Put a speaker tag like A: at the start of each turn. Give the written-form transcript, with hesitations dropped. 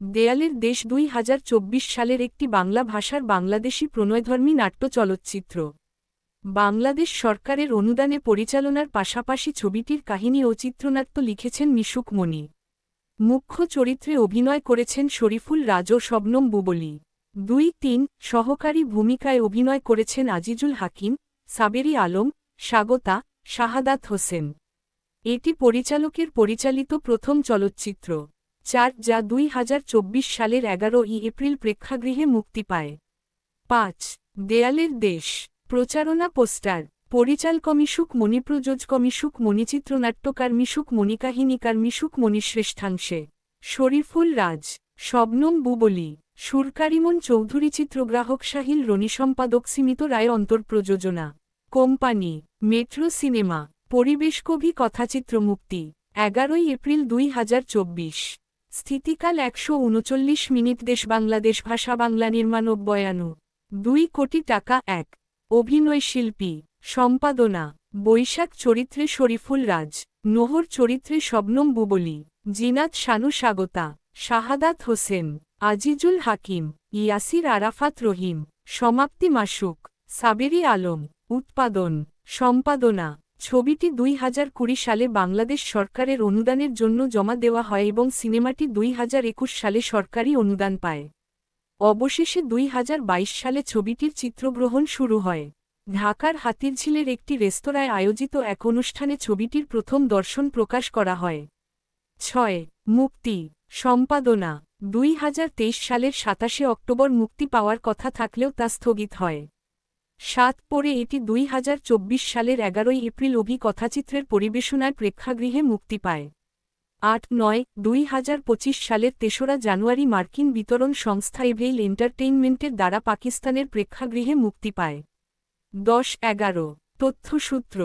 A: দেয়ালের দেশ ২০২৪ সালের একটি বাংলা ভাষার বাংলাদেশী প্রণয়ধর্মী নাট্য চলচ্চিত্র। বাংলাদেশ সরকারের অনুদানে পরিচালনার পাশাপাশি ছবিটির কাহিনী ও চিত্রনাট্য লিখেছেন মিশুক মনি। মুখ্য চরিত্রে অভিনয় করেছেন শরীফুল রাজ ও শবনম বুবলী। ২-৩ সহকারী ভূমিকায় অভিনয় করেছেন আজিজুল হাকিম, সাবেরী আলম, স্বাগতা, শাহাদাত হোসেন। এটি পরিচালকের পরিচালিত প্রথম চলচ্চিত্র। ৪ যা ২০২৪ সালের ১১ই এপ্রিল প্রেক্ষাগৃহে মুক্তি পায়। ৫ দেয়ালের দেশ প্রচারণা পোস্টার পরিচালক মিশুক মনি, প্রযোজক মিশুক মনি, চিত্রনাট্যকার মিশুক মনি, কাহিনীকার মিশুক মনি, শ্রেষ্ঠাংশে শরীফুল রাজ, শবনম বুবলী, সুরকারিমন চৌধুরী, চিত্রগ্রাহক সাহিল রনি, সম্পাদক সীমিত রায়, অন্তর্প্রযোজনা কোম্পানি মেট্রো সিনেমা, পরিবেশকবি, কথাচিত্র মুক্তি ১১ই এপ্রিল ২০২৪। স্থিতিকাল ১৩৯ মিনিট। দেশ বাংলাদেশ ভাষা বাংলা। নির্মাণ ৯২ কোটি টাকা। ১ অভিনয়শিল্পী সম্পাদনা বৈশাখ চরিত্রে শরীফুল রাজ, নোহর চরিত্রে শবনম বুবলী, জিনাত শানু, স্বাগতা, শাহাদাত হোসেন, আজিজুল হাকিম, ইয়াসির আরাফাত রহিম। সমাপ্তি মাসুক, সাবেরী আলম। উৎপাদন সম্পাদনা ছবিটি ২০২০ সালে বাংলাদেশ সরকারের অনুদানের জন্য জমা দেওয়া হয় এবং সিনেমাটি ২০২১ সালে সরকারি অনুদান পায়। অবশেষে ২০২২ সালে ছবিটির চিত্রগ্রহণ শুরু হয়। ঢাকার হাতিরঝিলের একটি রেস্তোরাঁয় আয়োজিত এক অনুষ্ঠানে ছবিটির প্রথম দর্শন প্রকাশ করা হয়। ৬ মুক্তি সম্পাদনা ২০২৩ সালের ২৭ অক্টোবর মুক্তি পাওয়ার কথা থাকলেও তা স্থগিত হয়। ৭ পরে এটি ২০২৪ সালের ১১ই এপ্রিল কথাচিত্রের পরিবেশনায় প্রেক্ষাগৃহে মুক্তি পায়। ৮-৯ ২০২৫ সালের ৩রা জানুয়ারি মার্কিন বিতরণ সংস্থা এভেইল এন্টারটেইনমেন্টের দ্বারা পাকিস্তানের প্রেক্ষাগৃহে মুক্তি পায়। ১০-১১ তথ্যসূত্র।